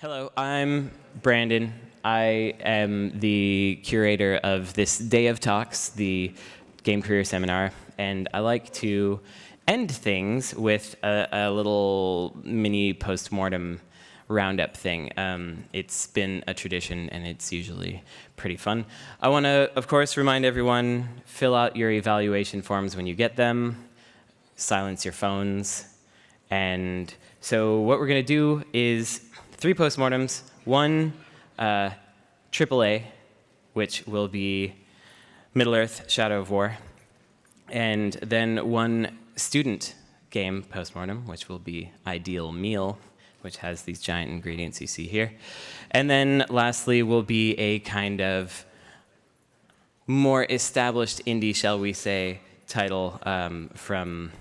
Hello, I'm Brandon. I am the curator of this Day of Talks, the Game Career Seminar, and I like to end things with a little mini postmortem roundup thing. It's been a tradition, and it's usually pretty fun. I want to, of course, remind everyone, fill out your evaluation forms when you get them, silence your phones, and so what we're going to do is 3 postmortems, one AAA, which will be Middle-earth: Shadow of War, and then one student game postmortem, which will be Ideal Meal, which has these giant ingredients you see here. And then lastly will be a kind of more established indie, shall we say, title from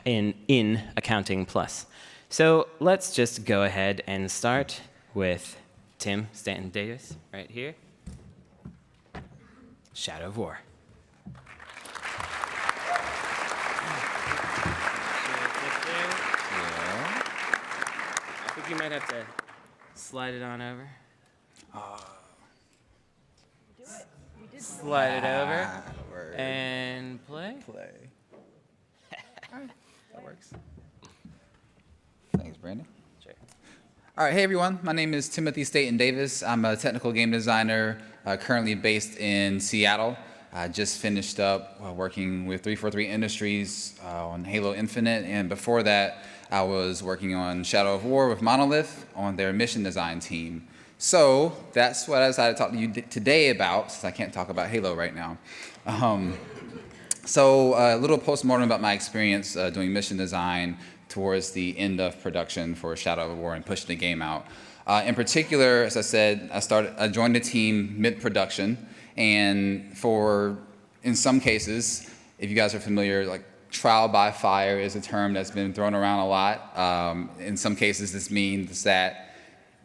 in Accounting Plus. So let's just go ahead and start with Tim Stanton Davis right here. Shadow of War. I think you might have to slide it on over. Slide it over and play. That works. Thanks, Brandon. Sure. All right, hey everyone. My name is Timothy Staten Davis. I'm a technical game designer currently based in Seattle. I just finished up working with 343 Industries on Halo Infinite, and before that, I was working on Shadow of War with Monolith on their mission design team. So that's what I decided to talk to you today about, since I can't talk about Halo right now. So a little postmortem about my experience doing mission design towards the end of production for Shadow of War and pushing the game out. In particular, as I said, I joined the team mid-production, and in some cases, if you guys are familiar, like trial by fire is a term that's been thrown around a lot. In some cases, this means that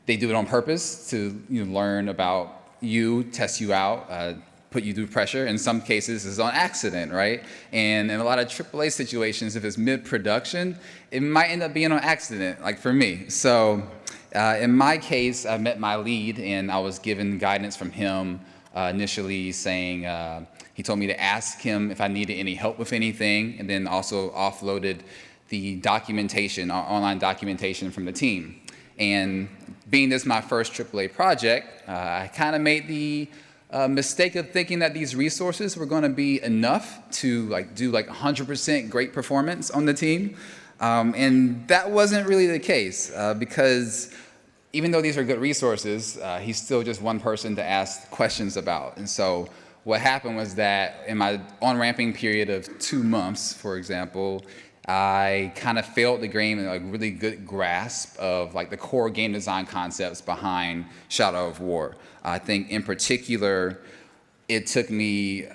they do it on purpose to learn about you, test you out, put you through pressure. In some cases, it's on accident, right? And in a lot of AAA situations, if it's mid-production, it might end up being on accident, like for me. So in my case, I met my lead, and I was given guidance from him initially saying, he told me to ask him if I needed any help with anything, and then also offloaded the documentation, online documentation from the team. And being this my first AAA project, I kind of made the mistake of thinking that these resources were going to be enough to do 100% great performance on the team, and that wasn't really the case because even though these are good resources, he's still just one person to ask questions about. And so what happened was that in my on-ramping period of 2 months, for example, I kind of failed to gain a really good grasp of the core game design concepts behind Shadow of War. I think in particular, it took me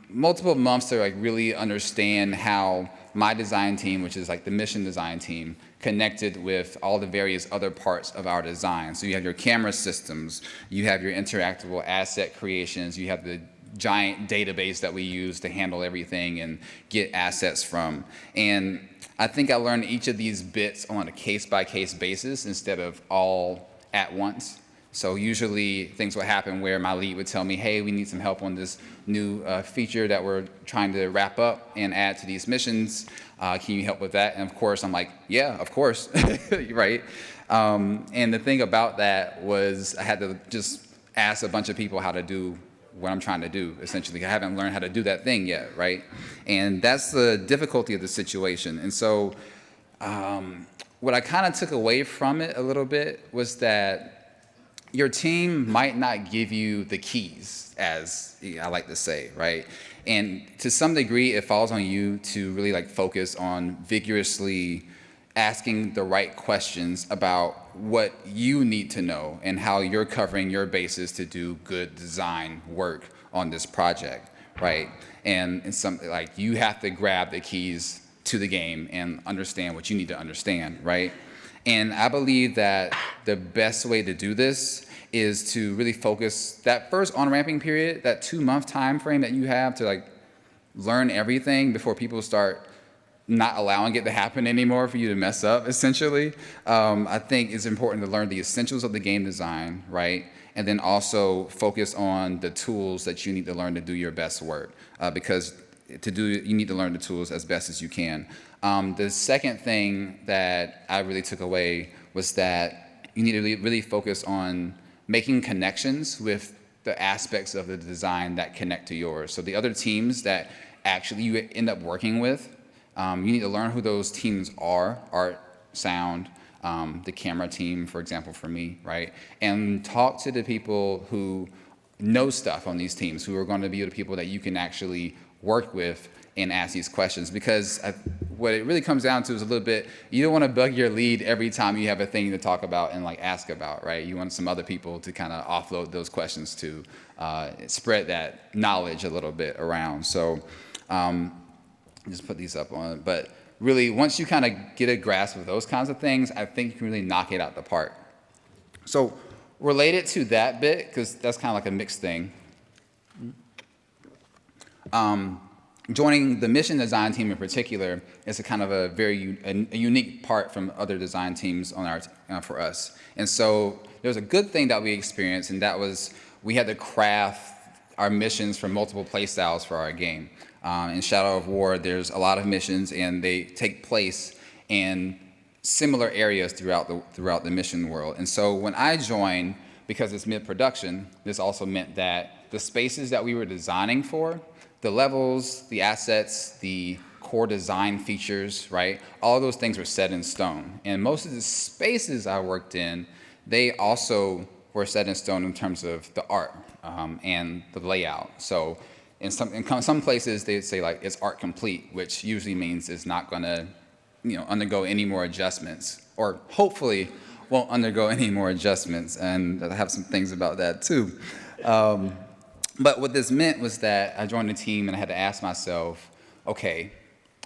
multiple months to really understand how my design team, which is the mission design team, connected with all the various other parts of our design. So you have your camera systems, you have your interactable asset creations, you have the giant database that we use to handle everything and get assets from. And I think I learned each of these bits on a case-by-case basis instead of all at once. So usually things would happen where my lead would tell me, hey, we need some help on this new feature that we're trying to wrap up and add to these missions. Can you help with that? And of course, I'm like, yeah, of course, right? And the thing about that was I had to just ask a bunch of people how to do what I'm trying to do, essentially. I haven't learned how to do that thing yet, right? And that's the difficulty of the situation. And so what I kind of took away from it a little bit was that your team might not give you the keys, as I like to say, right? And to some degree, it falls on you to really focus on vigorously asking the right questions about what you need to know and how you're covering your bases to do good design work on this project, right? And it's something you have to grab the keys to the game and understand what you need to understand, right? And I believe that the best way to do this is to really focus that first on-ramping period, that 2-month time frame that you have to learn everything before people start not allowing it to happen anymore for you to mess up, essentially. I think it's important to learn the essentials of the game design, right? And then also focus on the tools that you need to learn to do your best work. Because you need to learn the tools as best as you can. The second thing that I really took away was that you need to really focus on making connections with the aspects of the design that connect to yours. So the other teams that actually you end up working with, you need to learn who those teams are, art, sound, the camera team, for example, for me, right? And talk to the people who know stuff on these teams, who are going to be the people that you can actually work with and ask these questions. Because what it really comes down to is a little bit, you don't want to bug your lead every time you have a thing to talk about and like ask about, right? You want some other people to kind of offload those questions to spread that knowledge a little bit around. So just put these up on it. But really, once you kind of get a grasp of those kinds of things, I think you can really knock it out the park. So related to that bit, because that's kind of like a mixed thing, joining the mission design team in particular is a kind of a very a unique part from other design teams on for us. And so there's a good thing that we experienced, and that was we had to craft our missions for multiple play styles for our game. In Shadow of War, there's a lot of missions, and they take place in similar areas throughout the mission world. And so when I joined, because it's mid-production, this also meant that the spaces that we were designing for, the levels, the assets, the core design features, right? All those things were set in stone. And most of the spaces I worked in, they also were set in stone in terms of the art and the layout. So in some places, they say like it's art complete, which usually means it's not going to, undergo any more adjustments, or hopefully won't undergo any more adjustments. And I have some things about that too. But what this meant was that I joined the team and I had to ask myself, okay,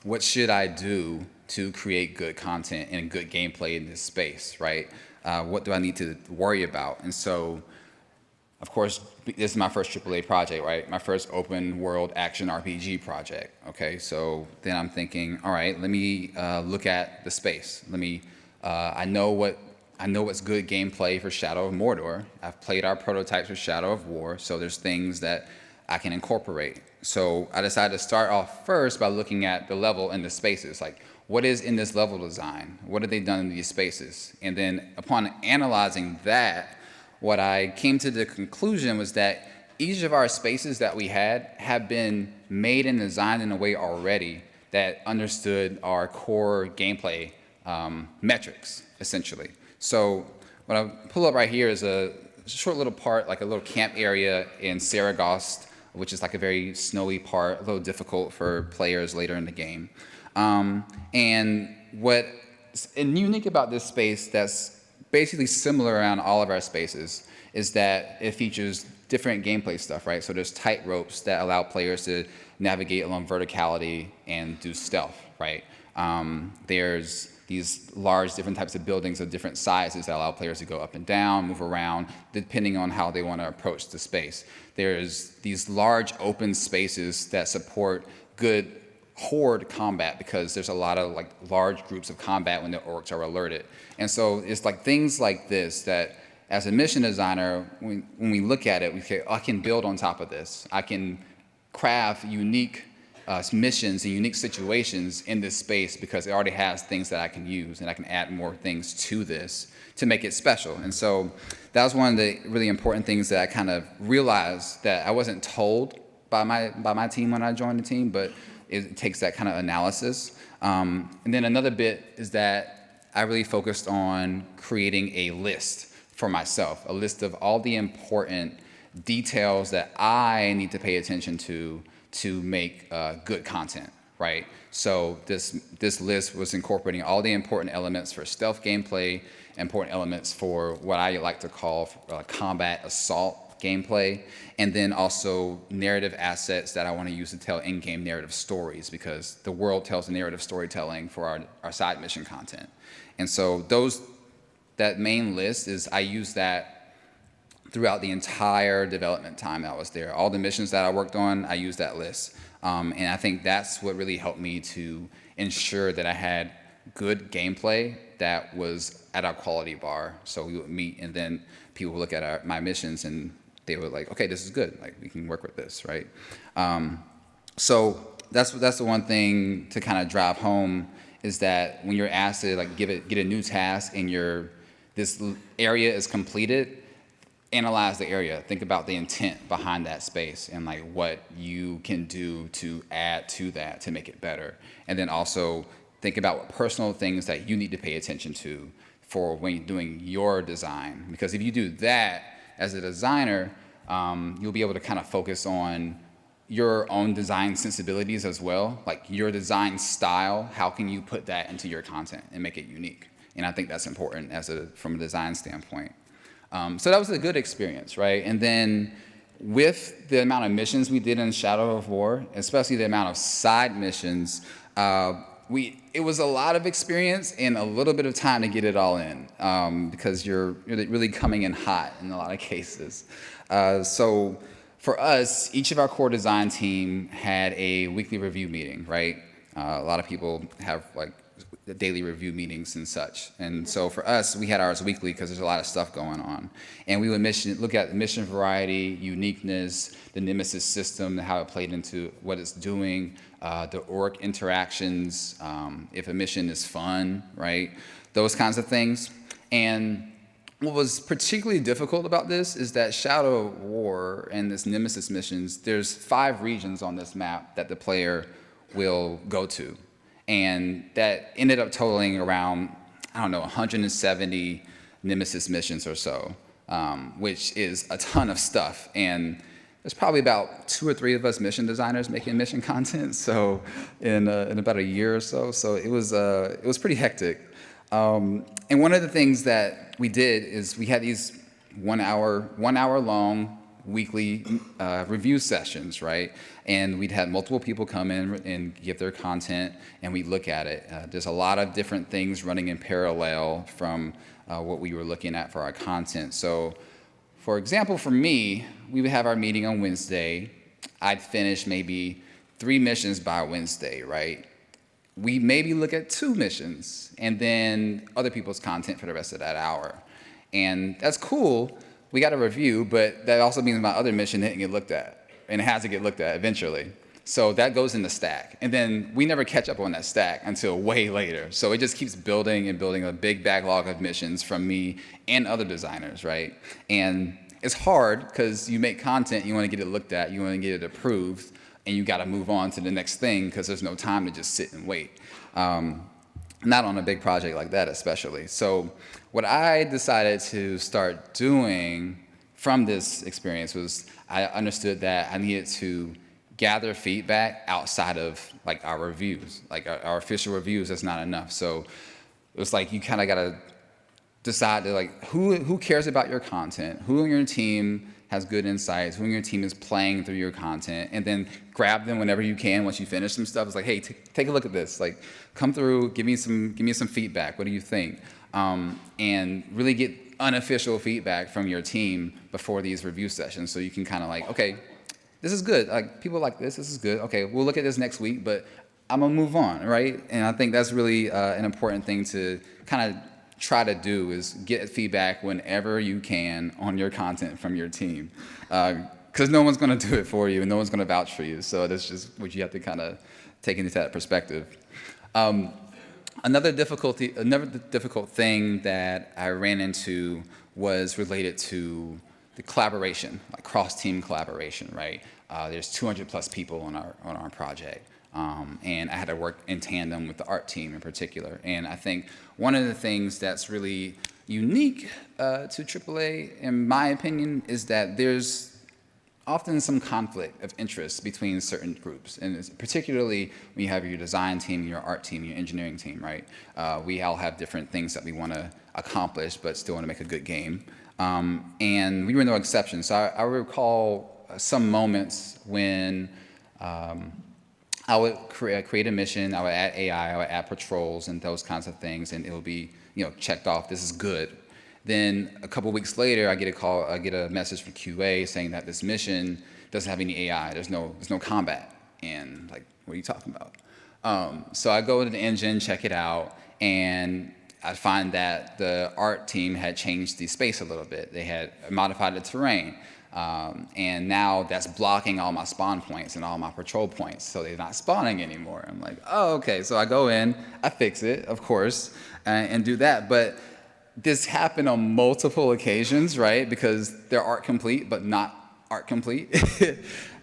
what should I do to create good content and good gameplay in this space, right? What do I need to worry about? And so, of course, this is my first AAA project, right? My first open world action RPG project, okay? So then I'm thinking, all right, let me look at the space. I know what's good gameplay for Shadow of Mordor. I've played our prototypes for Shadow of War, so there's things that I can incorporate. So I decided to start off first by looking at the level and the spaces, like what is in this level design? What have they done in these spaces? And then upon analyzing that, what I came to the conclusion was that each of our spaces that we had have been made and designed in a way already that understood our core gameplay metrics, essentially. So what I pull up right here is a short little part, like a little camp area in Saragost, which is like a very snowy part, a little difficult for players later in the game. And what's unique about this space that's basically similar around all of our spaces is that it features different gameplay stuff, right? So there's tight ropes that allow players to navigate along verticality and do stealth, right? There's these large different types of buildings of different sizes that allow players to go up and down, move around, depending on how they want to approach the space. There's these large open spaces that support good horde combat because there's a lot of like large groups of combat when the orcs are alerted. And so it's like things like this that as a mission designer, when we look at it, we say, I can build on top of this. I can craft unique missions and unique situations in this space because it already has things that I can use, and I can add more things to this to make it special. And so that was one of the really important things that I kind of realized that I wasn't told by my team when I joined the team, but it takes that kind of analysis. And then another bit is that I really focused on creating a list for myself, a list of all the important details that I need to pay attention to make good content, right? So this list was incorporating all the important elements for stealth gameplay, important elements for what I like to call combat assault gameplay, and then also narrative assets that I want to use to tell in-game narrative stories, because the world tells narrative storytelling for our side mission content. And so that main list I use that throughout the entire development time I was there. All the missions that I worked on, I used that list. And I think that's what really helped me to ensure that I had good gameplay that was at our quality bar. So we would meet, and then people would look at my missions, and they were like, okay, this is good. Like, we can work with this, right? So that's the one thing to kind of drive home, is that when you're asked to like get a new task and this area is completed, analyze the area. Think about the intent behind that space and like what you can do to add to that to make it better. And then also think about what personal things that you need to pay attention to for when you're doing your design. Because if you do that as a designer, you'll be able to kind of focus on your own design sensibilities as well, like your design style. How can you put that into your content and make it unique? And I think that's important from a design standpoint. So that was a good experience, right? And then with the amount of missions we did in Shadow of War, especially the amount of side missions, it was a lot of experience and a little bit of time to get it all in, because you're really coming in hot in a lot of cases. So for us, each of our core design team had a weekly review meeting, right? A lot of people have like the daily review meetings and such. And so for us, we had ours weekly because there's a lot of stuff going on. And we would look at mission variety, uniqueness, the Nemesis system, how it played into what it's doing, the orc interactions, if a mission is fun, right? Those kinds of things. And what was particularly difficult about this is that Shadow of War and this Nemesis missions, there's 5 regions on this map that the player will go to. And that ended up totaling around, 170 Nemesis missions or so, which is a ton of stuff. And there's probably about 2 or 3 of us mission designers making mission content. So in about a year or so, it was pretty hectic. And one of the things that we did is we had these 1 hour long weekly review sessions, right? And we'd have multiple people come in and give their content, and we'd look at it. There's a lot of different things running in parallel from what we were looking at for our content. So, for example, for me, we would have our meeting on Wednesday. I'd finish maybe 3 missions by Wednesday, right? We maybe look at 2 missions, and then other people's content for the rest of that hour. And that's cool. We got a review, but that also means my other mission didn't get looked at, and it has to get looked at eventually. So that goes in the stack. And then we never catch up on that stack until way later. So it just keeps building and building a big backlog of missions from me and other designers, right? And it's hard because you make content, you want to get it looked at, you want to get it approved, and you got to move on to the next thing because there's no time to just sit and wait. Not on a big project like that especially. So what I decided to start doing from this experience was I understood that I needed to gather feedback outside of like our reviews. Like our official reviews, that's not enough. So it was like you kind of got to decide to like who cares about your content, who on your team has good insights, who on your team is playing through your content, and then grab them whenever you can once you finish some stuff. It's like, hey, take a look at this. Like, come through, give me some feedback. What do you think? And really get unofficial feedback from your team before these review sessions, so you can kind of like, okay, this is good. Like, people like this. This is good. Okay, we'll look at this next week, but I'm gonna move on, right? And I think that's really an important thing to kind of try to do, is get feedback whenever you can on your content from your team, because no one's going to do it for you and no one's going to vouch for you. So that's just what you have to kind of take into that perspective. Another difficult thing that I ran into was related to the collaboration, like cross-team collaboration, right? There's 200 plus people on our project. And I had to work in tandem with the art team in particular. And I think one of the things that's really unique to AAA, in my opinion, is that there's often some conflict of interest between certain groups. And it's particularly when you have your design team, your art team, your engineering team, right? We all have different things that we want to accomplish, but still want to make a good game. And we were no exception. So I recall some moments when I would create a mission, I would add AI, I would add patrols and those kinds of things, and it will be, checked off, this is good. Then a couple weeks later, I get a message from QA saying that this mission doesn't have any AI, there's no combat. And like, what are you talking about? So I go to the engine, check it out, and I find that the art team had changed the space a little bit. They had modified the terrain. And now that's blocking all my spawn points and all my patrol points, so they're not spawning anymore. I'm like, oh, okay. So I go in, I fix it, of course, and do that. But this happened on multiple occasions, right? Because they're art complete, but not art complete.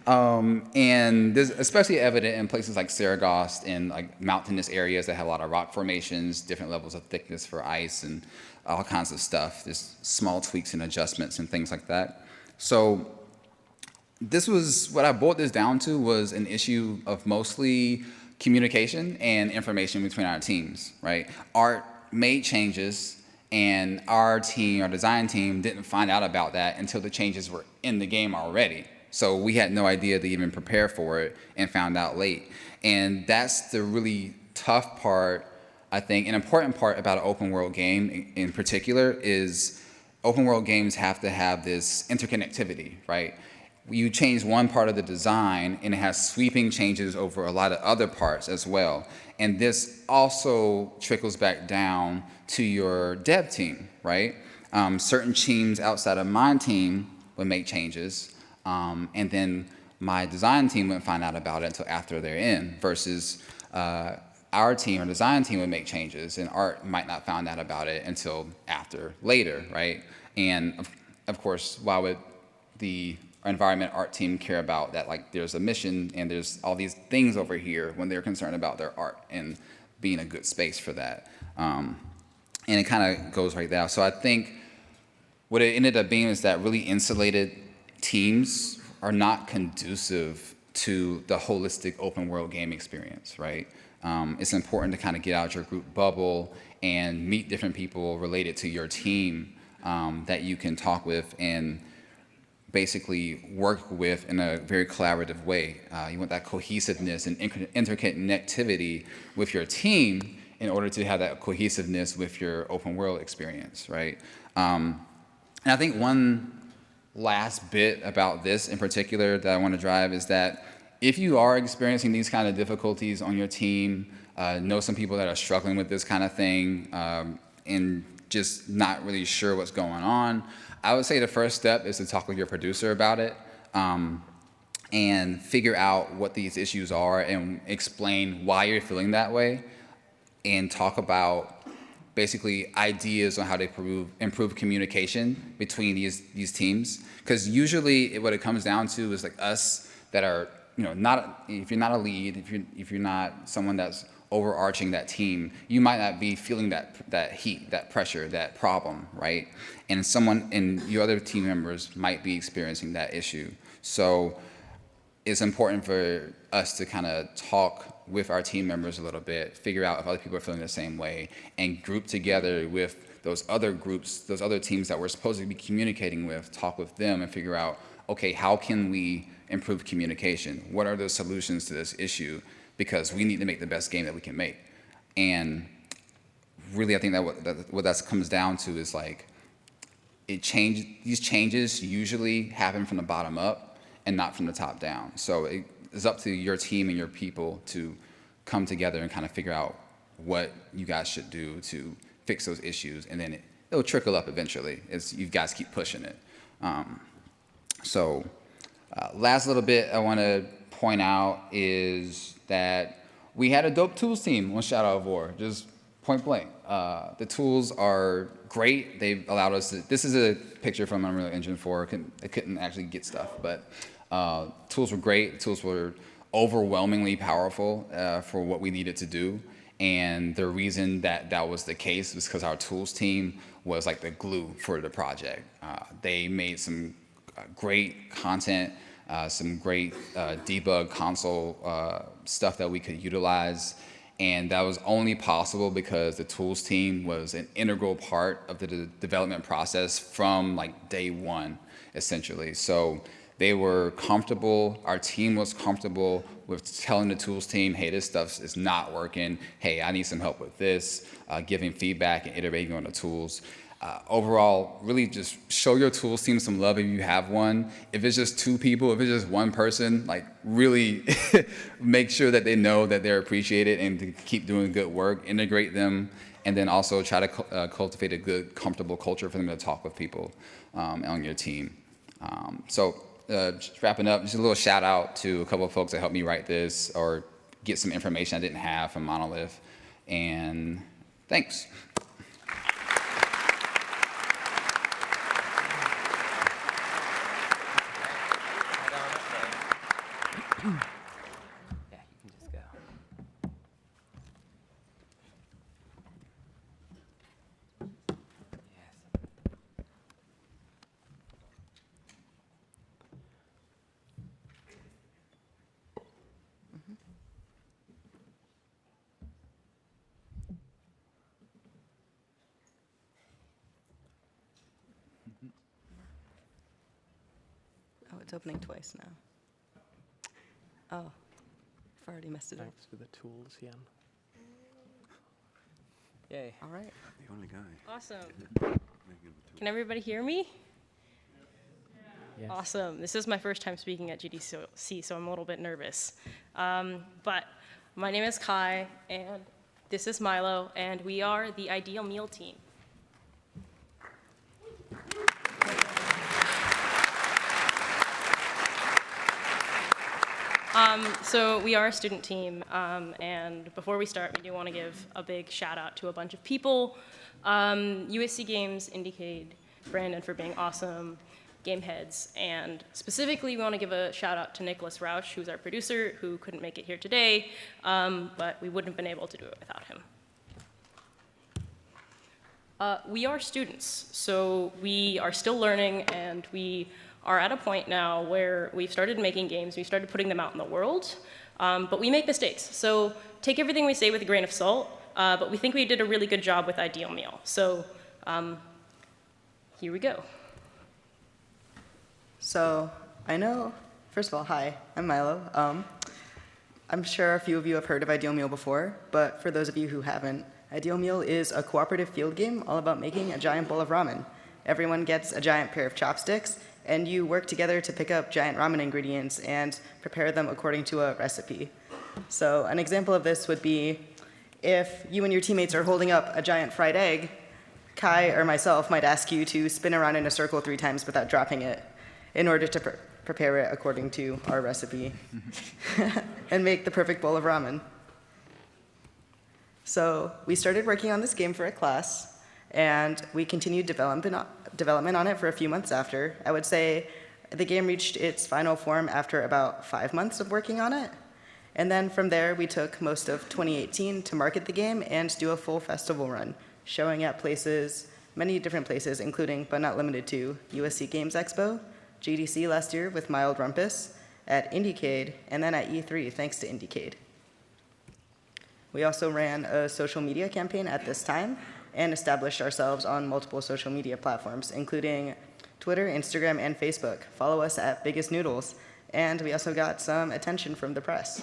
And this is especially evident in places like Saragost and like mountainous areas that have a lot of rock formations, different levels of thickness for ice, and all kinds of stuff. There's small tweaks and adjustments and things like that. So this was what I boiled this down to was an issue of mostly communication and information between our teams, right? Art made changes, and our team, our design team, didn't find out about that until the changes were in the game already. So we had no idea to even prepare for it and found out late. And that's the really tough part, I think. An important part about an open world game in particular is open world games have to have this interconnectivity, right? You change one part of the design and it has sweeping changes over a lot of other parts as well. And this also trickles back down to your dev team, right? Certain teams outside of my team would make changes, and then my design team wouldn't find out about it until after they're in, versus our team or design team would make changes, and art might not find out about it until later, right? And of course, why would the environment art team care about that? Like, there's a mission and there's all these things over here when they're concerned about their art and being a good space for that. And it kind of goes right there. So I think what it ended up being is that really insulated teams are not conducive to the holistic open world game experience, right? It's important to kind of get out your group bubble and meet different people related to your team that you can talk with and basically work with in a very collaborative way. You want that cohesiveness and interconnectivity with your team in order to have that cohesiveness with your open world experience, right? And I think one last bit about this in particular that I want to drive is that if you are experiencing these kind of difficulties on your team, know some people that are struggling with this kind of thing, and just not really sure what's going on, I would say the first step is to talk with your producer about it, and figure out what these issues are and explain why you're feeling that way, and talk about basically ideas on how to improve communication between these teams. Because usually what it comes down to is like us that are, if you're not a lead, if you're not someone that's overarching that team, you might not be feeling that heat, that pressure, that problem, right? And your other team members might be experiencing that issue. So it's important for us to kind of talk with our team members a little bit, figure out if other people are feeling the same way, and group together with those other groups, those other teams that we're supposed to be communicating with, talk with them and figure out, okay, how can we improve communication? What are the solutions to this issue? Because we need to make the best game that we can make. And really, I think that what that comes down to is like, these changes usually happen from the bottom up and not from the top down. So it is up to your team and your people to come together and kind of figure out what you guys should do to fix those issues, and then it'll trickle up eventually as you guys keep pushing it. Last little bit I want to point out is that we had a dope tools team on Shadow of War, just point blank. The tools are great. They've allowed us to, this is a picture from Unreal Engine 4. I couldn't actually get stuff, but tools were great. Tools were overwhelmingly powerful for what we needed to do. And the reason that was the case was because our tools team was like the glue for the project. They made some great content, some great debug console stuff that we could utilize. And that was only possible because the tools team was an integral part of the development process from like day one, essentially. So They were comfortable, our team was comfortable with telling the tools team, hey, this stuff is not working. Hey, I need some help with this, giving feedback and iterating on the tools. Overall, really just show your tools team some love if you have one. If it's just 2 people, if it's just 1 person, like really make sure that they know that they're appreciated and to keep doing good work, integrate them, and then also try to cultivate a good, comfortable culture for them to talk with people on your team. Just wrapping up, just a little shout out to a couple of folks that helped me write this or get some information I didn't have from Monolith. And thanks. Yeah, you can just go. Yes. Oh, it's opening twice now. Oh, I've already messed it up. Thanks for the tools, Jan. Yay. All right. The only guy. Awesome. Can everybody hear me? Yes. Awesome. This is my first time speaking at GDC, so I'm a little bit nervous. But my name is Kai, and this is Milo, and we are the Ideal Meal team. So we are a student team, and before we start, we do want to give a big shout out to a bunch of people. USC Games, Indiecade, Brandon for being awesome, game heads, and specifically we want to give a shout out to Nicholas Rausch, who's our producer, who couldn't make it here today, but we wouldn't have been able to do it without him. We are students, so we are still learning, and we are at a point now where we've started making games, we've started putting them out in the world, but we make mistakes. So take everything we say with a grain of salt, but we think we did a really good job with Ideal Meal. So here we go. So I know, first of all, hi, I'm Milo. I'm sure a few of you have heard of Ideal Meal before, but for those of you who haven't, Ideal Meal is a cooperative field game all about making a giant bowl of ramen. Everyone gets a giant pair of chopsticks, and you work together to pick up giant ramen ingredients and prepare them according to a recipe. So an example of this would be if you and your teammates are holding up a giant fried egg, Kai or myself might ask you to spin around in a circle 3 times without dropping it in order to prepare it according to our recipe and make the perfect bowl of ramen. So we started working on this game for a class, and we continued development on it for a few months after. I would say the game reached its final form after about 5 months of working on it. And then from there, we took most of 2018 to market the game and do a full festival run, showing at places, many different places, including, but not limited to, USC Games Expo, GDC last year with Mild Rumpus, at Indiecade, and then at E3, thanks to Indiecade. We also ran a social media campaign at this time and established ourselves on multiple social media platforms, including Twitter, Instagram, and Facebook. Follow us at Biggest Noodles. And we also got some attention from the press.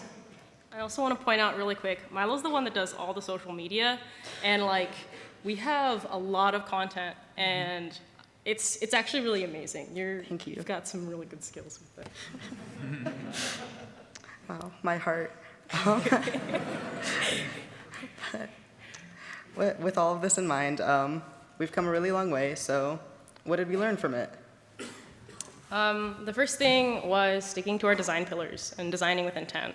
I also want to point out really quick, Milo's the one that does all the social media, and we have a lot of content, and it's actually really amazing. Thank you. You've got some really good skills with it. Wow, my heart. With all of this in mind, we've come a really long way, so what did we learn from it? The first thing was sticking to our design pillars and designing with intent.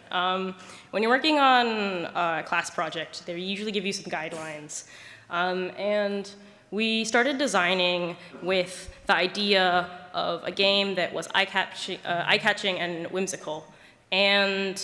When you're working on a class project, they usually give you some guidelines. And we started designing with the idea of a game that was eye-catching and whimsical. And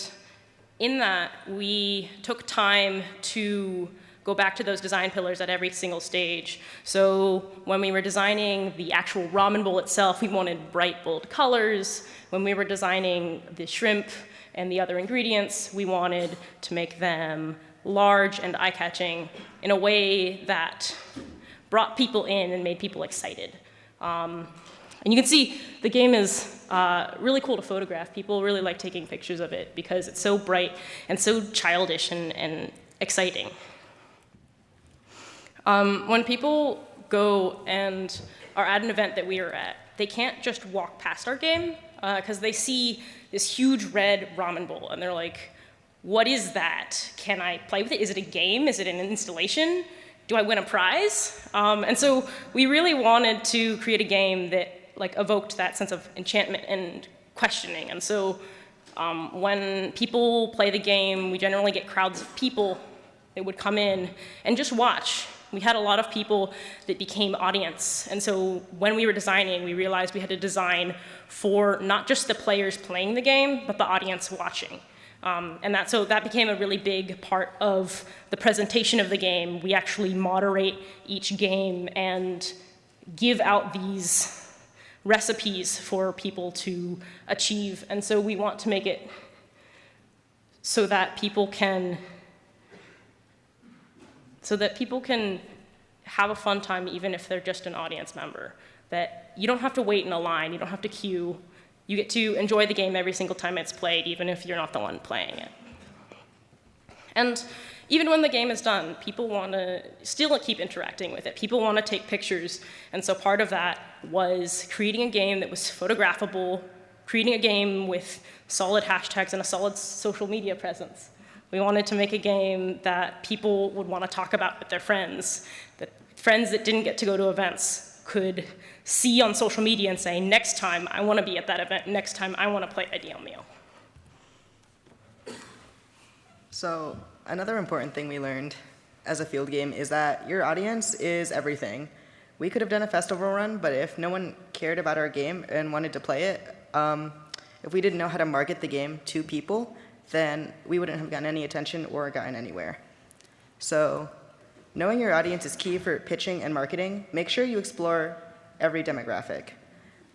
in that, we took time to go back to those design pillars at every single stage. So when we were designing the actual ramen bowl itself, we wanted bright, bold colors. When we were designing the shrimp and the other ingredients, we wanted to make them large and eye-catching in a way that brought people in and made people excited. And you can see the game is really cool to photograph. People really like taking pictures of it because it's so bright and so childish and exciting. When people go and are at an event that we are at, they can't just walk past our game because they see this huge red ramen bowl and they're like, what is that? Can I play with it? Is it a game? Is it an installation? Do I win a prize? And so we really wanted to create a game that evoked that sense of enchantment and questioning. And so when people play the game, we generally get crowds of people that would come in and just watch. We had a lot of people that became audience. And so when we were designing, we realized we had to design for not just the players playing the game, but the audience watching. So that became a really big part of the presentation of the game. We actually moderate each game and give out these recipes for people to achieve. And so we want to make it so that people can have a fun time even if they're just an audience member. That you don't have to wait in a line, you don't have to queue. You get to enjoy the game every single time it's played, even if you're not the one playing it. And even when the game is done, people want to still keep interacting with it. People want to take pictures. And so part of that was creating a game that was photographable, creating a game with solid hashtags and a solid social media presence. We wanted to make a game that people would want to talk about with their friends, that friends that didn't get to go to events could see on social media and say, next time I want to be at that event, next time I want to play Ideal Meal. So another important thing we learned as a field game is that your audience is everything. We could have done a festival run, but if no one cared about our game and wanted to play it, if we didn't know how to market the game to people, then we wouldn't have gotten any attention or gotten anywhere. So knowing your audience is key for pitching and marketing. Make sure you explore every demographic.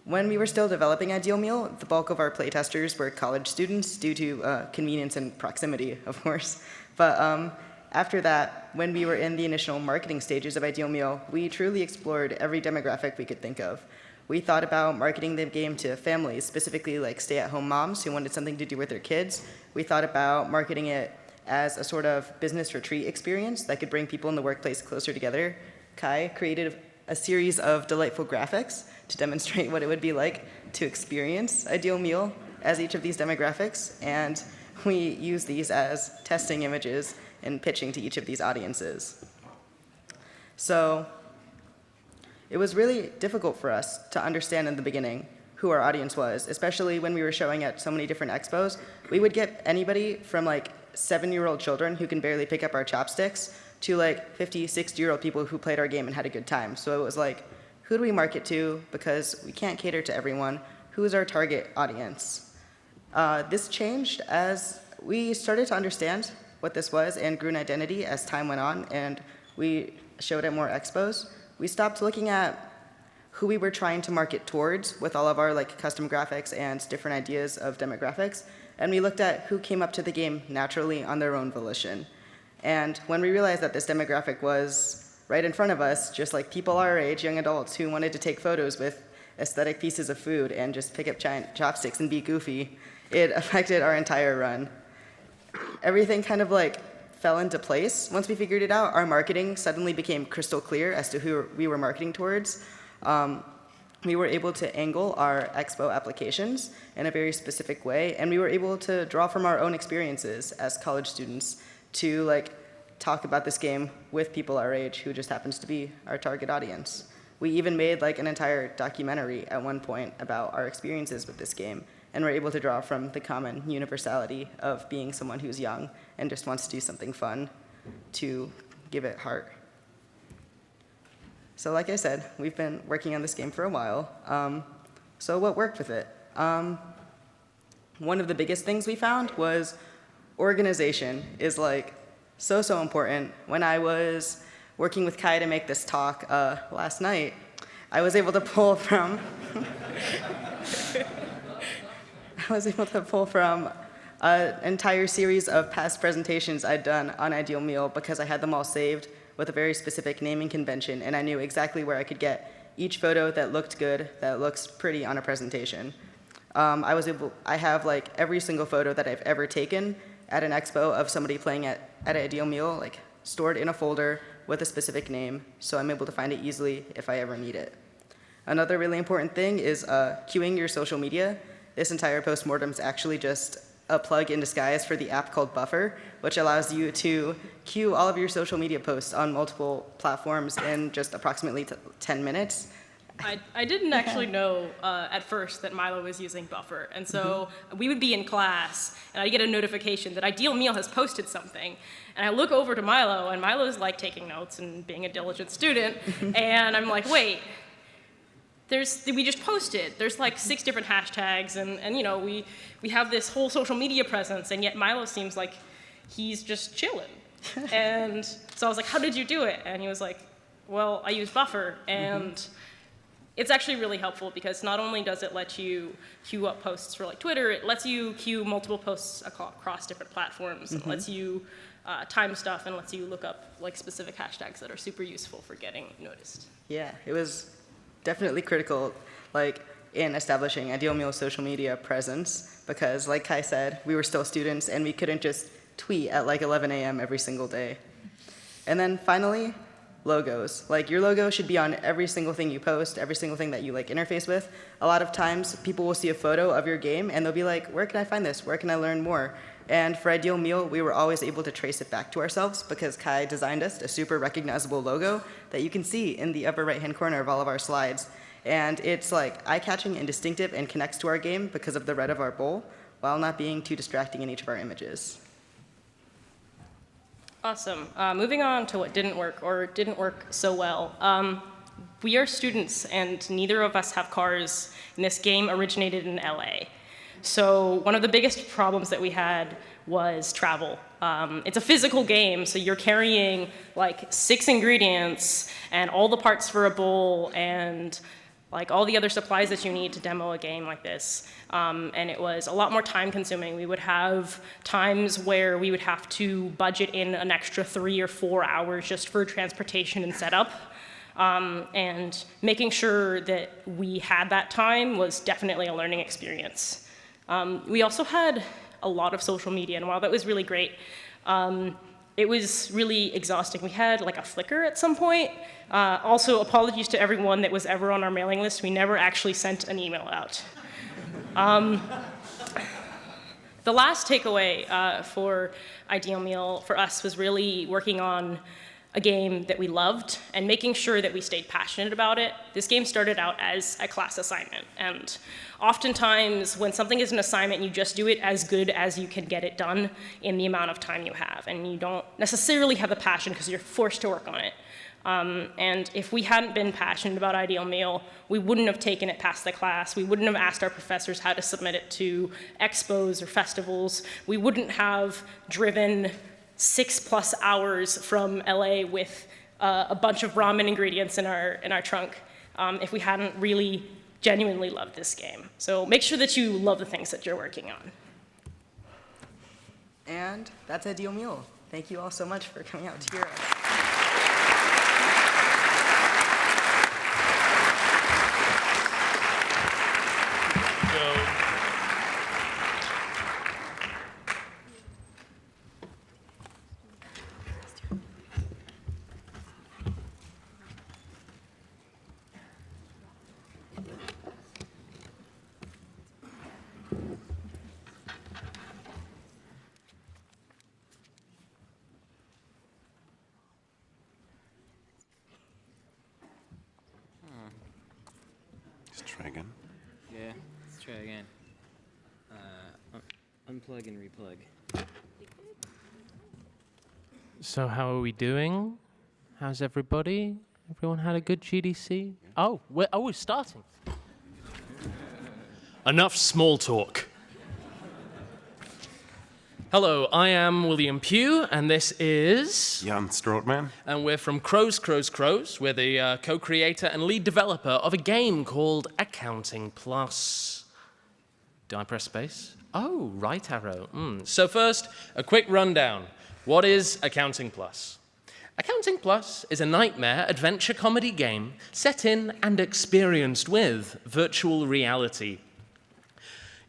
When we were still developing Ideal Meal, the bulk of our playtesters were college students due to convenience and proximity, of course. But after that, when we were in the initial marketing stages of Ideal Meal, we truly explored every demographic we could think of. We thought about marketing the game to families, specifically like stay-at-home moms who wanted something to do with their kids. We thought about marketing it as a sort of business retreat experience that could bring people in the workplace closer together. Kai created a series of delightful graphics to demonstrate what it would be like to experience Ideal Meal as each of these demographics, and we use these as testing images and pitching to each of these audiences. So it was really difficult for us to understand in the beginning who our audience was, especially when we were showing at so many different expos. We would get anybody from like 7-year-old children who can barely pick up our chopsticks to like 50, 60-year-old people who played our game and had a good time. So it was like, who do we market to? Because we can't cater to everyone. Who is our target audience? This changed as we started to understand what this was and grew an identity as time went on, and we showed at more expos. We stopped looking at who we were trying to market towards with all of our like custom graphics and different ideas of demographics, and we looked at who came up to the game naturally on their own volition. And when we realized that this demographic was right in front of us, just like people our age, young adults who wanted to take photos with aesthetic pieces of food and just pick up giant chopsticks and be goofy, it affected our entire run. Everything kind of like fell into place. Once we figured it out, our marketing suddenly became crystal clear as to who we were marketing towards. We were able to angle our expo applications in a very specific way, and we were able to draw from our own experiences as college students to like talk about this game with people our age who just happens to be our target audience. We even made like an entire documentary at one point about our experiences with this game, and we're able to draw from the common universality of being someone who's young and just wants to do something fun to give it heart. So like I said, we've been working on this game for a while. So what worked with it? One of the biggest things we found was organization is like so important. When I was working with Kai to make this talk last night, I was able to pull from an entire series of past presentations I'd done on Ideal Meal because I had them all saved with a very specific naming convention, and I knew exactly where I could get each photo that looked good, that looks pretty on a presentation. I have like every single photo that I've ever taken at an expo of somebody playing at an ideal meal, like stored in a folder with a specific name, so I'm able to find it easily if I ever need it. Another really important thing is queuing your social media. This entire Postmortem is actually just a plug in disguise for the app called Buffer, which allows you to queue all of your social media posts on multiple platforms in just approximately 10 minutes. I didn't actually know at first that Milo was using Buffer, and so we would be in class, and I get a notification that Ideal Meal has posted something, and I look over to Milo, and Milo's like taking notes and being a diligent student, and I'm like, wait, we just posted. There's like 6 different hashtags, and you know, we have this whole social media presence, and yet Milo seems like he's just chilling. And so I was like, how did you do it? And he was like, well, I use Buffer, and it's actually really helpful because not only does it let you queue up posts for like Twitter, it lets you queue multiple posts across different platforms. It lets you time stuff and lets you look up like specific hashtags that are super useful for getting noticed. Yeah, it was definitely critical, like in establishing Ideal Meal's social media presence, because like Kai said, we were still students and we couldn't just tweet at like 11 a.m. every single day. And then finally, logos. Like your logo should be on every single thing you post, every single thing that you like interface with. A lot of times people will see a photo of your game and they'll be like, where can I find this? Where can I learn more? And for Ideal Meal, we were always able to trace it back to ourselves because Kai designed us a super recognizable logo that you can see in the upper right-hand corner of all of our slides. And it's like eye-catching and distinctive and connects to our game because of the red of our bowl, while not being too distracting in each of our images. Awesome. Moving on to what didn't work or didn't work so well. We are students and neither of us have cars, and this game originated in LA. So one of the biggest problems that we had was travel. It's a physical game, so you're carrying like 6 ingredients and all the parts for a bowl and like all the other supplies that you need to demo a game like this. And it was a lot more time consuming. We would have times where we would have to budget in an extra 3 or 4 hours just for transportation and setup. And making sure that we had that time was definitely a learning experience. We also had a lot of social media, and while that was really great, it was really exhausting. We had like a Flickr at some point. Also, apologies to everyone that was ever on our mailing list. We never actually sent an email out. The last takeaway for Ideal Meal for us was really working on a game that we loved and making sure that we stayed passionate about it. This game started out as a class assignment, and oftentimes when something is an assignment, you just do it as good as you can get it done in the amount of time you have, and you don't necessarily have the passion because you're forced to work on it. And if we hadn't been passionate about Ideal Meal, we wouldn't have taken it past the class. We wouldn't have asked our professors how to submit it to expos or festivals. We wouldn't have driven 6+ hours from LA with a bunch of ramen ingredients in our trunk if we hadn't really genuinely loved this game. So make sure that you love the things that you're working on. And that's Ideal Meal. Thank you all so much for coming out to hear us. Try again. Yeah, let's try again. Unplug and replug. So how are we doing? How's everybody? Everyone had a good GDC? Oh, we're starting. Enough small talk. Hello, I am William Pugh, and this is... Jan Strootman. And we're from Crows. We're the co-creator and lead developer of a game called Accounting Plus. Do I press space? Oh, right arrow. So first, a quick rundown. What is Accounting Plus? Accounting Plus is a nightmare adventure comedy game set in and experienced with virtual reality.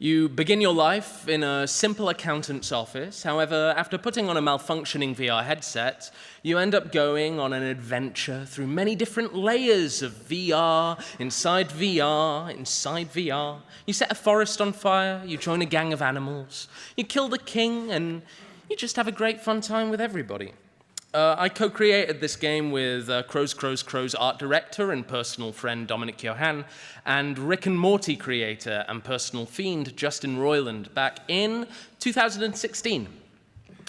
You begin your life in a simple accountant's office. However, after putting on a malfunctioning VR headset, you end up going on an adventure through many different layers of VR, inside VR, inside VR. You set a forest on fire, you join a gang of animals, you kill the king, and you just have a great fun time with everybody. I co-created this game with Crow's art director and personal friend Dominic Johan, and Rick and Morty creator and personal fiend Justin Roiland back in 2016.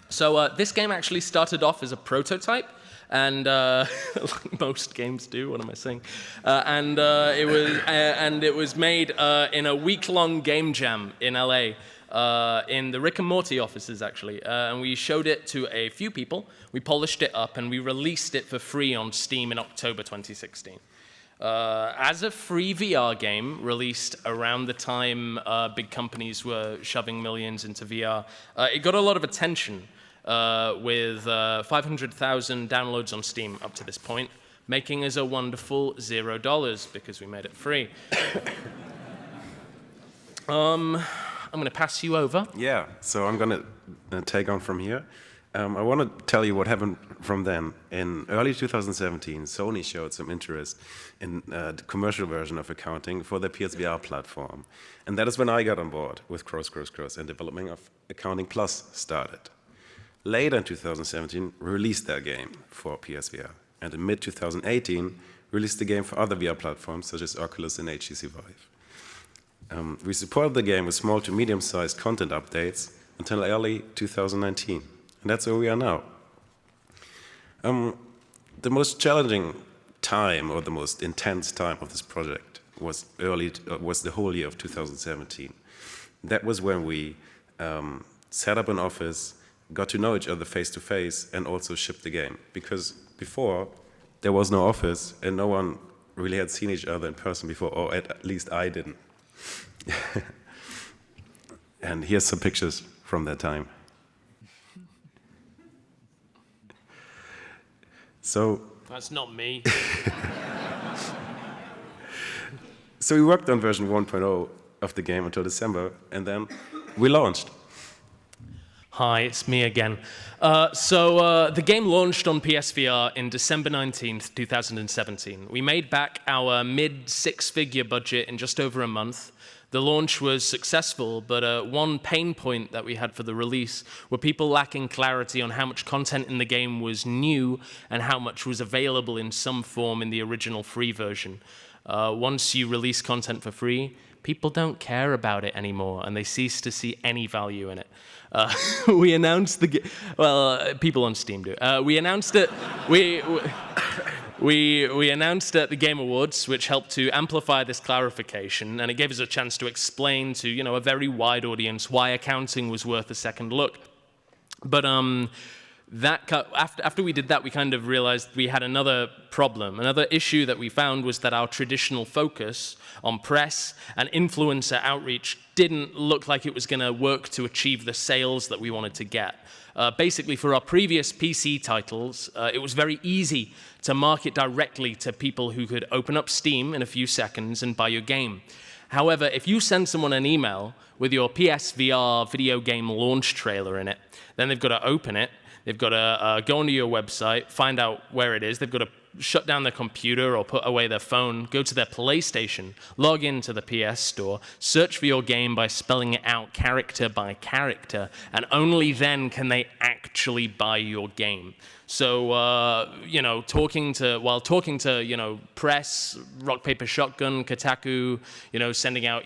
So this game actually started off as a prototype, and like most games do. What am I saying? And it was made in a week-long game jam in LA. In the Rick and Morty offices, actually. And we showed it to a few people, we polished it up, and we released it for free on Steam in October 2016. As a free VR game, released around the time big companies were shoving millions into VR, it got a lot of attention with 500,000 downloads on Steam up to this point, making us a wonderful $0 because we made it free. I'm going to pass you over. Yeah, so I'm going to take on from here. I want to tell you what happened from then. In early 2017, Sony showed some interest in the commercial version of accounting for the PSVR platform. And that is when I got on board with Crows, and development of Accounting Plus started. Later in 2017, we released that game for PSVR. And in mid-2018, released the game for other VR platforms such as Oculus and HTC Vive. We supported the game with small to medium-sized content updates until early 2019, and that's where we are now. The most challenging time, or the most intense time of this project was the whole year of 2017. That was when we set up an office, got to know each other face-to-face, and also shipped the game. Because before, there was no office, and no one really had seen each other in person before, or at least I didn't. And here's some pictures from that time. So That's not me. So we worked on version 1.0 of the game until December, and then we launched. Hi, it's me again. The game launched on PSVR in December 19th, 2017. We made back our mid-six-figure budget in just over a month. The launch was successful, but one pain point that we had for the release were people lacking clarity on how much content in the game was new and how much was available in some form in the original free version. Once you release content for free, people don't care about it anymore, and they cease to see any value in it. We announced people on Steam do. We announced it. We announced at the Game Awards, which helped to amplify this clarification, and it gave us a chance to explain to a very wide audience why accounting was worth a second look. But after we did that, we kind of realized we had another problem. Another issue that we found was that our traditional focus on press and influencer outreach didn't look like it was going to work to achieve the sales that we wanted to get. Basically, for our previous PC titles, it was very easy to market directly to people who could open up Steam in a few seconds and buy your game. However, if you send someone an email with your PSVR video game launch trailer in it, then they've got to open it, they've got to go onto your website, find out where it is, they've got to shut down their computer or put away their phone, go to their PlayStation, log into the PS Store, search for your game by spelling it out character by character, and only then can they actually buy your game. So, talking to press, Rock Paper Shotgun, Kotaku, sending out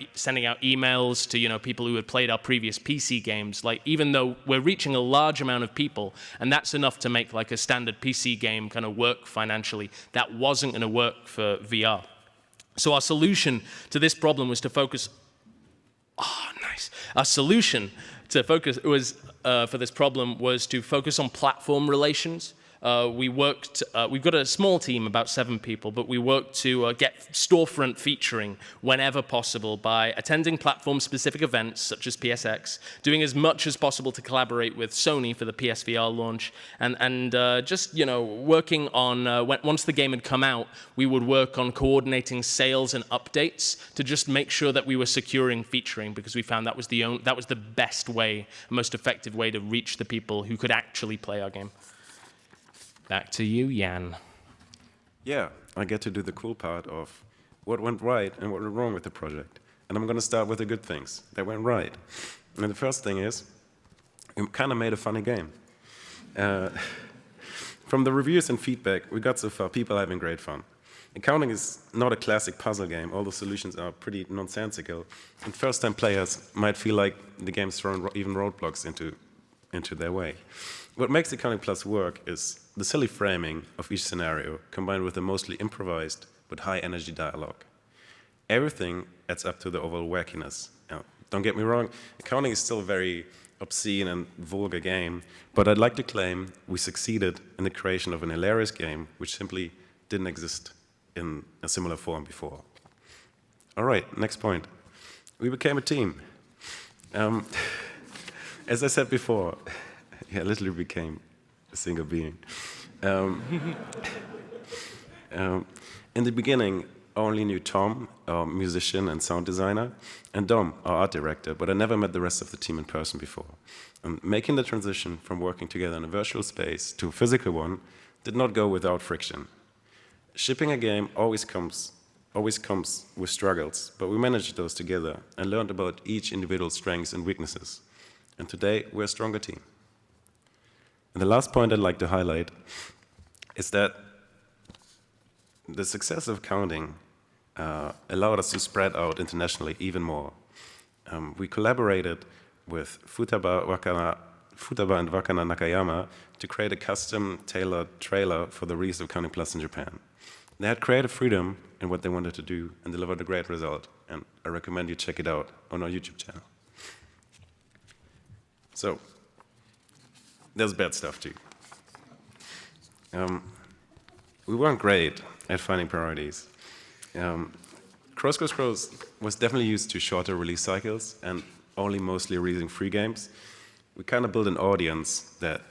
emails to people who had played our previous PC games. Like, even though we're reaching a large amount of people, and that's enough to make like a standard PC game kind of work financially, that wasn't going to work for VR. So our solution to this problem was to focus. Our solution to focus was for this problem was to focus on platform relations. we've got a small team, about 7 people, but we work to get storefront featuring whenever possible by attending platform-specific events such as PSX, doing as much as possible to collaborate with Sony for the PSVR launch, and just, working on, once the game had come out, we would work on coordinating sales and updates to just make sure that we were securing featuring, because we found that was the best way, most effective way to reach the people who could actually play our game. Back to you, Jan. Yeah, I get to do the cool part of what went right and what went wrong with the project. And I'm going to start with the good things that went right. And the first thing is, we kind of made a funny game. From the reviews and feedback we got so far, people are having great fun. Accounting is not a classic puzzle game. All the solutions are pretty nonsensical. And first-time players might feel like the game's thrown even roadblocks into their way. What makes Accounting Plus work is the silly framing of each scenario combined with a mostly improvised but high-energy dialogue. Everything adds up to the overall wackiness. Now, don't get me wrong, accounting is still a very obscene and vulgar game, but I'd like to claim we succeeded in the creation of an hilarious game which simply didn't exist in a similar form before. All right, next point. We became a team. As I said before, I literally became a single being. In the beginning, I only knew Tom, our musician and sound designer, and Dom, our art director, but I never met the rest of the team in person before. And making the transition from working together in a virtual space to a physical one did not go without friction. Shipping a game always comes with struggles, but we managed those together and learned about each individual strengths and weaknesses. And today, we're a stronger team. And the last point I'd like to highlight is that the success of accounting allowed us to spread out internationally even more. We collaborated with Futaba and Wakana Nakayama to create a custom-tailored trailer for the release of Accounting Plus in Japan. They had creative freedom in what they wanted to do and delivered a great result, and I recommend you check it out on our YouTube channel. So, there's bad stuff too. We weren't great at finding priorities. Cross was definitely used to shorter release cycles and only mostly releasing free games. We kind of built an audience that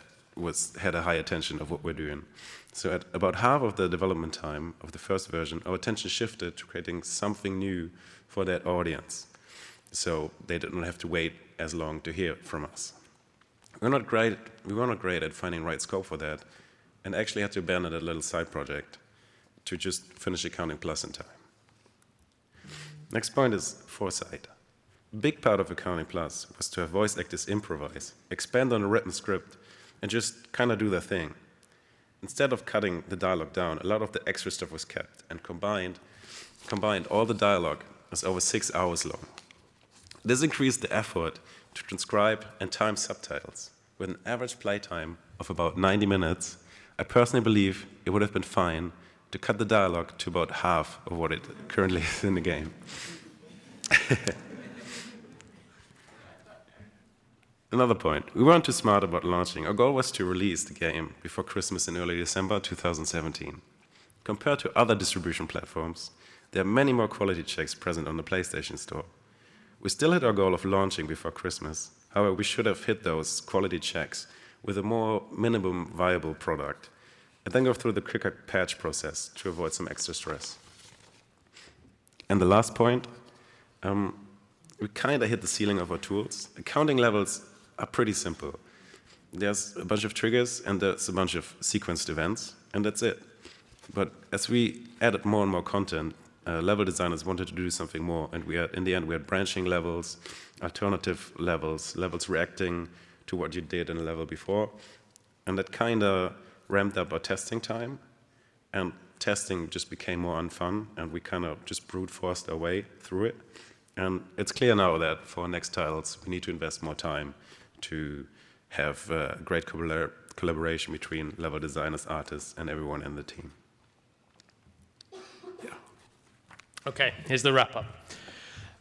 had a high attention of what we're doing. So at about half of the development time of the first version, our attention shifted to creating something new for that audience. So they didn't have to wait as long to hear from us. We were not great at finding right scope for that, and actually had to abandon that little side project to just finish Accounting Plus in time. Next point is foresight. A big part of Accounting Plus was to have voice actors improvise, expand on a written script, and just kind of do their thing. Instead of cutting the dialogue down, a lot of the extra stuff was kept and combined all the dialogue was over 6 hours long. This increased the effort to transcribe and time subtitles. With an average playtime of about 90 minutes, I personally believe it would have been fine to cut the dialogue to about half of what it currently is in the game. Another point, we weren't too smart about launching. Our goal was to release the game before Christmas in early December 2017. Compared to other distribution platforms, there are many more quality checks present on the PlayStation Store. We still had our goal of launching before Christmas. However, we should have hit those quality checks with a more minimum viable product, and then go through the quicker patch process to avoid some extra stress. And the last point, we kind of hit the ceiling of our tools. Accounting levels are pretty simple. There's a bunch of triggers and there's a bunch of sequenced events, and that's it. But as we added more and more content, level designers wanted to do something more, and in the end we had branching levels, alternative levels, levels reacting to what you did in a level before, and that kind of ramped up our testing time, and testing just became more unfun, and we kind of just brute forced our way through it. And it's clear now that for our next titles we need to invest more time to have great collaboration between level designers, artists, and everyone in the team. Okay, here's the wrap-up.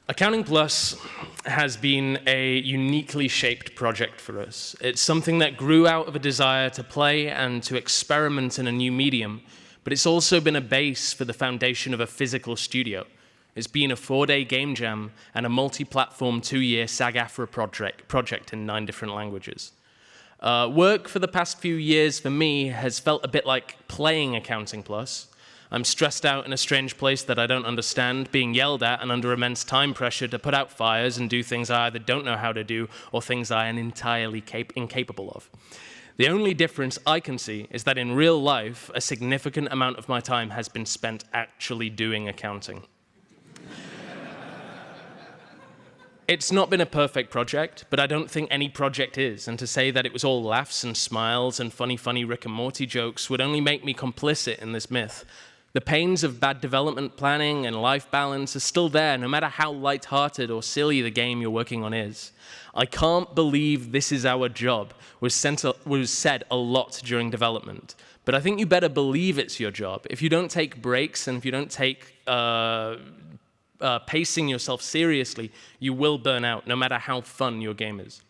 Accounting Plus has been a uniquely shaped project for us. It's something that grew out of a desire to play and to experiment in a new medium, but it's also been a base for the foundation of a physical studio. It's been a 4-day game jam and a multi-platform 2-year SAG-AFTRA project in 9 different languages. Work for the past few years for me has felt a bit like playing Accounting Plus. I'm stressed out in a strange place that I don't understand, being yelled at and under immense time pressure to put out fires and do things I either don't know how to do or things I am entirely incapable of. The only difference I can see is that in real life, a significant amount of my time has been spent actually doing accounting. It's not been a perfect project, but I don't think any project is, and to say that it was all laughs and smiles and funny Rick and Morty jokes would only make me complicit in this myth. The pains of bad development planning and life balance are still there, no matter how lighthearted or silly the game you're working on is. I can't believe this is our job was said a lot during development, but I think you better believe it's your job. If you don't take breaks and if you don't take pacing yourself seriously, you will burn out, no matter how fun your game is.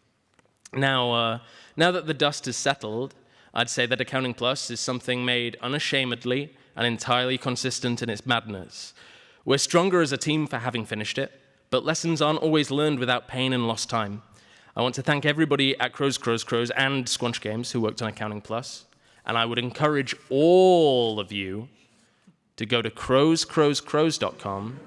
Now that the dust has settled, I'd say that Accounting Plus is something made unashamedly and entirely consistent in its madness. We're stronger as a team for having finished it, but lessons aren't always learned without pain and lost time. I want to thank everybody at Crows and Squanch Games who worked on Accounting Plus, and I would encourage all of you to go to crowscrowscrows.com,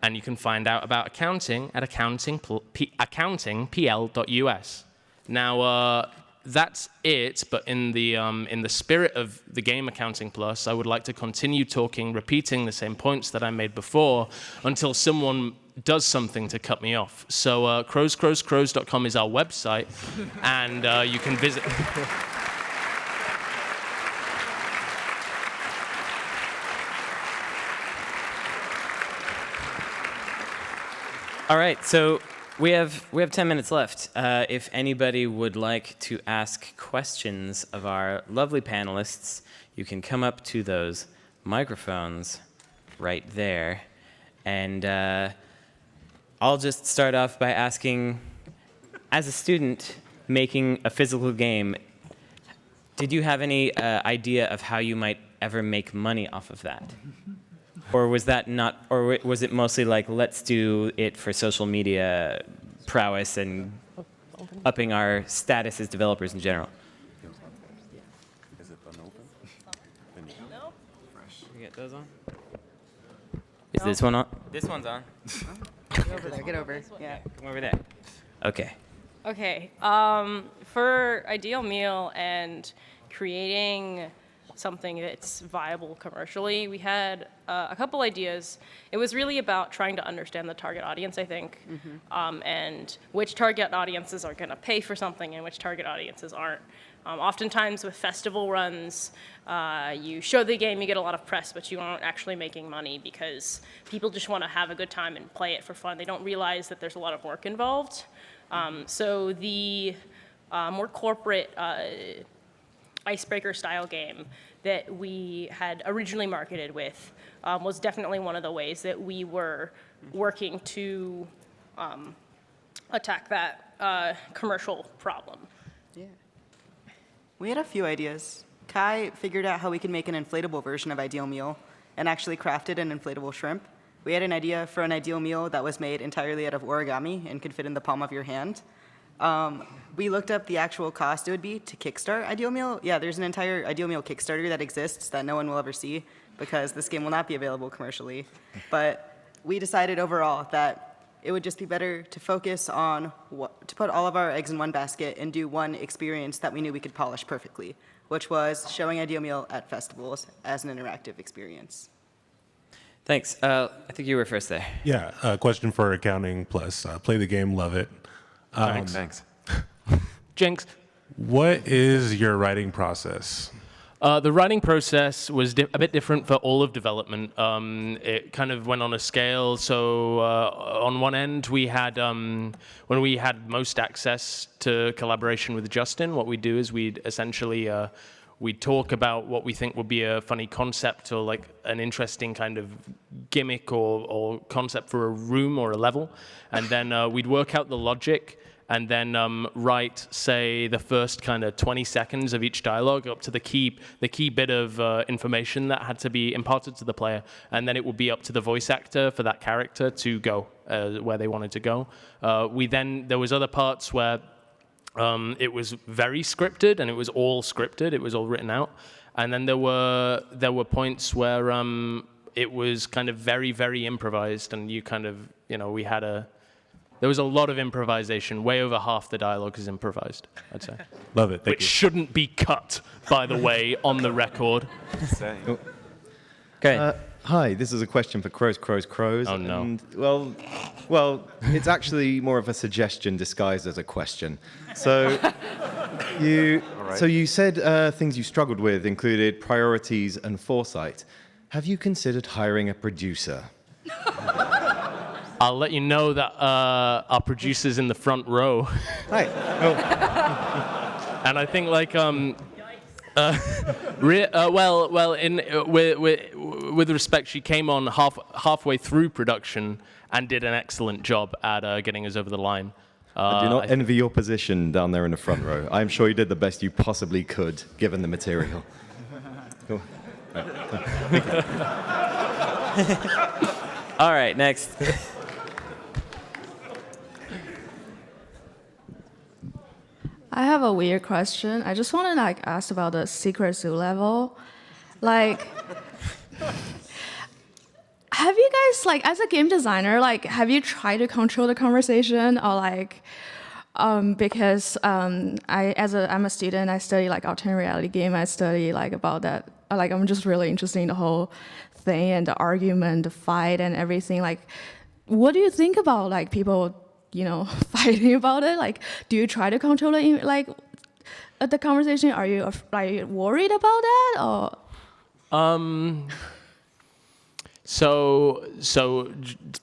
and you can find out about accounting at accountingpl.us. Now, that's it, but in the spirit of the game Accounting Plus, I would like to continue repeating the same points that I made before until someone does something to cut me off. So crowscrowscrows.com is our website, and you can visit. All right, so we have 10 minutes left. If anybody would like to ask questions of our lovely panelists, you can come up to those microphones right there. And I'll just start off by asking, as a student making a physical game, did you have any idea of how you might ever make money off of that? Or was that not, or was it mostly like, let's do it for social media prowess and upping our status as developers in general? Is it unopened? No? You get those on? Is this one on? This one's on. Get over there, get over. Yeah. Come over there. Okay. Okay. For Ideal Meal and creating something that's viable commercially, we had a couple ideas. It was really about trying to understand the target audience, I think, and which target audiences are going to pay for something and which target audiences aren't. Oftentimes with festival runs, you show the game, you get a lot of press, but you aren't actually making money because people just want to have a good time and play it for fun. They don't realize that there's a lot of work involved. So the more corporate icebreaker style game that we had originally marketed with was definitely one of the ways that we were working to attack that commercial problem. Yeah. We had a few ideas. Kai figured out how we could make an inflatable version of Ideal Meal and actually crafted an inflatable shrimp. We had an idea for an Ideal Meal that was made entirely out of origami and could fit in the palm of your hand. We looked up the actual cost it would be to kickstart Ideal Meal. Yeah, there's an entire Ideal Meal Kickstarter that exists that no one will ever see because this game will not be available commercially. But we decided overall that it would just be better to focus on to put all of our eggs in one basket and do one experience that we knew we could polish perfectly, which was showing Ideal Meal at festivals as an interactive experience. Thanks. I think you were first there. Yeah, question for Accounting Plus. Play the game, love it. Thanks. Jinx. What is your writing process? The writing process was a bit different for all of development. It kind of went on a scale. So on one end, we had, when we had most access to collaboration with Justin, what we do is we'd essentially, we'd talk about what we think would be a funny concept or like an interesting kind of gimmick or concept for a room or a level, and then we'd work out the logic, and then write, say, the first kind of 20 seconds of each dialogue up to the key bit of information that had to be imparted to the player, and then it would be up to the voice actor for that character to go where they wanted to go. There was other parts where it was very scripted, and it was all scripted, it was all written out, and then there were points where it was kind of very, very improvised, and you kind of, there was a lot of improvisation. Way over half the dialogue is improvised, I'd say. Love it. Thank Which you. shouldn't be cut, by the way, on the record. Great. Hi, this is a question for Crows. Oh, no. And, well, it's actually more of a suggestion disguised as a question. So, you said things you struggled with included priorities and foresight. Have you considered hiring a producer? I'll let you know that our producer's in the front row. Hi. And I think like with respect, she came on halfway through production and did an excellent job at getting us over the line. I do not envy your position down there in the front row. I'm sure you did the best you possibly could, given the material. Cool. All right, next. I have a weird question. I just want to ask about the secret zoo level. Have you guys as a game designer, have you tried to control the conversation or because I'm a student, I study alternate reality game. I study about that. I'm just really interested in the whole thing and the argument, the fight, and everything. What do you think about people? Fighting about it? Do you try to control it, the conversation? Are you worried about that, or? So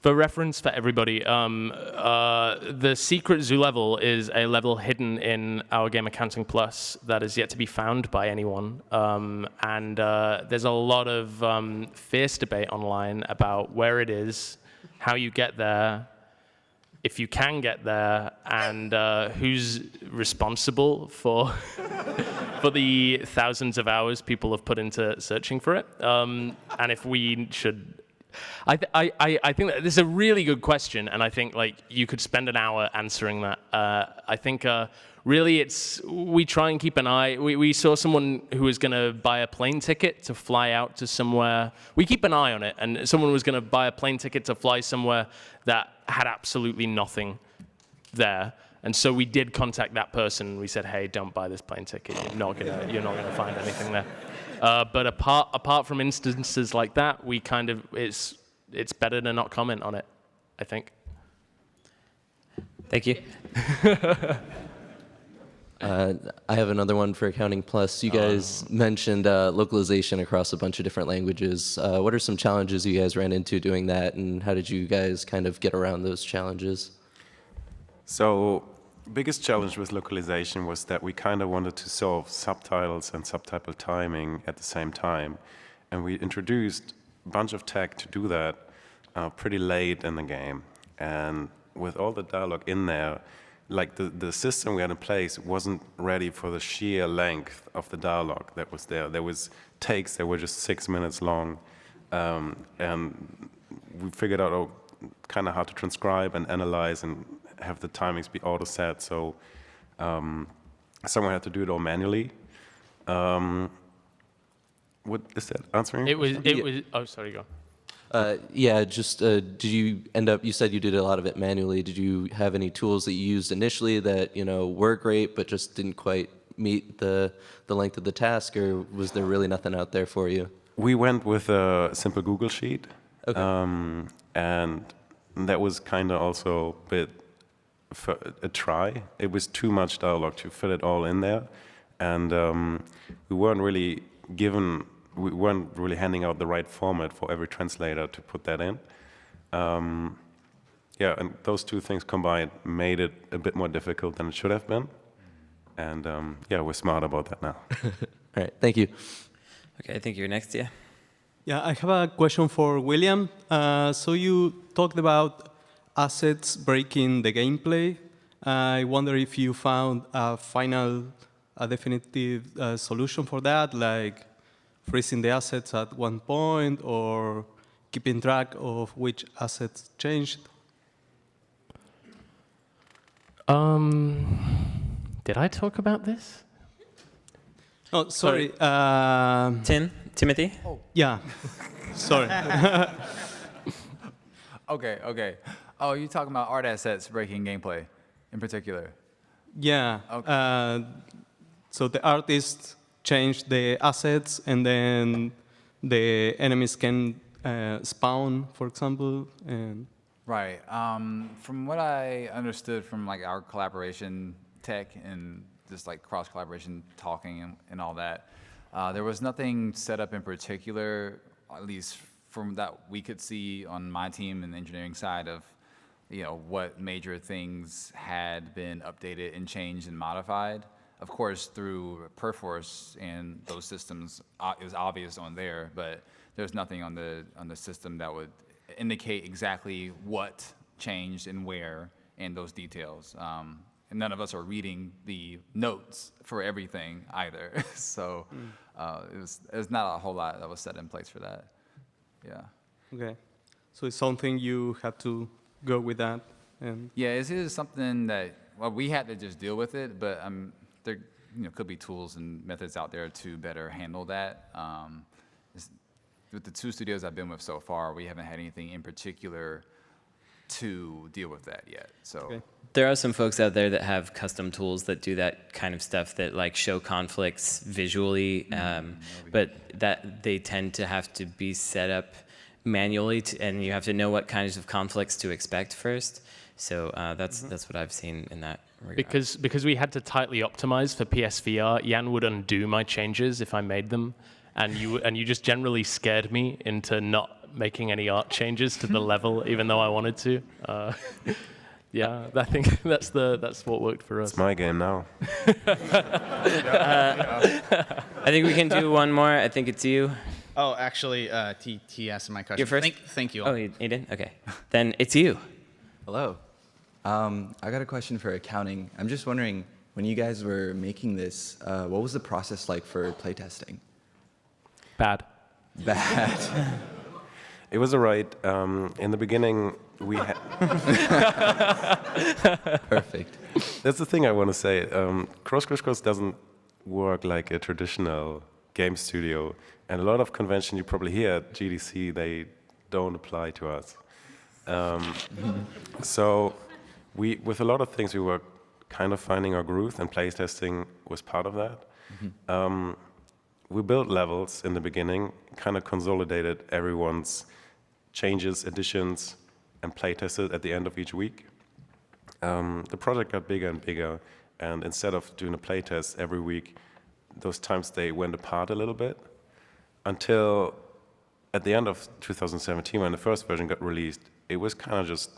for reference for everybody, the Secret Zoo level is a level hidden in our game Accounting Plus that is yet to be found by anyone. And there's a lot of fierce debate online about where it is, how you get there, if you can get there, and who's responsible for for the thousands of hours people have put into searching for it, and if we should. I think that this is a really good question, and I think you could spend an hour answering that. I think really we try and keep an eye. We saw someone who was going to buy a plane ticket to fly out to somewhere. We keep an eye on it, and someone was going to buy a plane ticket to fly somewhere that had absolutely nothing there. And so we did contact that person. We said, "Hey, don't buy this plane ticket. You're not gonna find anything there." But apart from instances like that, we kind of it's better to not comment on it, I think. Thank you. I have another one for Accounting Plus. You guys mentioned localization across a bunch of different languages. What are some challenges you guys ran into doing that, and how did you guys kind of get around those challenges? So, biggest challenge with localization was that we kind of wanted to solve subtitles and subtitle timing at the same time. And we introduced a bunch of tech to do that pretty late in the game. And with all the dialogue in there, the system we had in place wasn't ready for the sheer length of the dialogue that was there. There was takes that were just 6 minutes long, and we figured out kind of how to transcribe and analyze and have the timings be auto set. So someone had to do it all manually. What is that answering? It was. Oh, sorry, go. Did you end up, you said you did a lot of it manually. Did you have any tools that you used initially that, were great but just didn't quite meet the length of the task, or was there really nothing out there for you? We went with a simple Google Sheet. Okay. And that was kind of also a bit a try. It was too much dialogue to fit it all in there. And we weren't really handing out the right format for every translator to put that in. And those two things combined made it a bit more difficult than it should have been. And we're smart about that now. All right, thank you. Okay, I think you're next, yeah. Yeah, I have a question for William. So you talked about assets breaking the gameplay. I wonder if you found a definitive solution for that, like freezing the assets at one point or keeping track of which assets changed. Did I talk about this? Oh, sorry. Timothy? Yeah, sorry. Okay. Oh, you're talking about art assets breaking gameplay in particular? Yeah. Okay. So the artists change the assets, and then the enemies can spawn, for example. And Right. From what I understood from like our collaboration tech and just like cross collaboration talking and all that, there was nothing set up in particular, at least from that we could see on my team and the engineering side of, what major things had been updated and changed and modified. Of course, through Perforce and those systems, it was obvious on there, but there's nothing on the system that would indicate exactly what changed and where and those details. And none of us are reading the notes for everything either. So there's not a whole lot that was set in place for that. Yeah. okay, so it's something you had to go with that. And Yeah, it is something that, well, we had to just deal with it, but there could be tools and methods out there to better handle that. With the 2 studios I've been with so far, we haven't had anything in particular to deal with that yet. So. Okay. There are some folks out there that have custom tools that do that kind of stuff, that like show conflicts visually, but that they tend to have to be set up manually, and you have to know what kinds of conflicts to expect first. So that's what I've seen in that regard. Because we had to tightly optimize for PSVR, Jan would undo my changes if I made them, and you just generally scared me into not making any art changes to the level, even though I wanted to. Yeah, I think that's what worked for us. It's my game now. I think we can do one more. I think it's you. Oh, actually, T asked my question. You're first? Thank you. Oh, he did? Okay. Then it's you. Hello. I got a question for accounting. I'm just wondering, when you guys were making this, what was the process like for playtesting? Bad. It was all right. In the beginning, we had... Perfect. That's the thing I want to say. Cross doesn't work like a traditional game studio. And a lot of convention you probably hear at GDC, they don't apply to us. So with a lot of things, we were kind of finding our groove, and playtesting was part of that. We built levels in the beginning, kind of consolidated everyone's changes, additions, and playtested at the end of each week. The project got bigger and bigger, and instead of doing a playtest every week, those times they went apart a little bit, until at the end of 2017, when the first version got released, it was kind of just,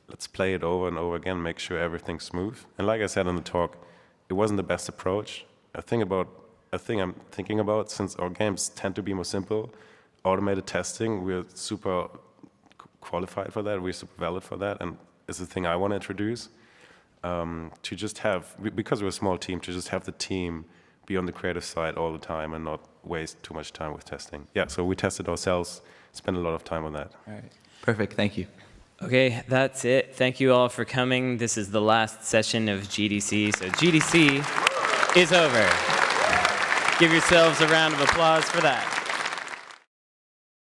let's play it over and over again, make sure everything's smooth. And like I said in the talk, it wasn't the best approach. A thing I'm thinking about, since our games tend to be more simple, automated testing, we're super qualified for that, we're super valid for that, and it's the thing I want to introduce. To just have, because we're a small team, to just have the team be on the creative side all the time and not waste too much time with testing. Yeah, so we tested ourselves, spent a lot of time on that. All right. Perfect, thank you. Okay, that's it. Thank you all for coming. This is the last session of GDC, so GDC is over. Give yourselves a round of applause for that.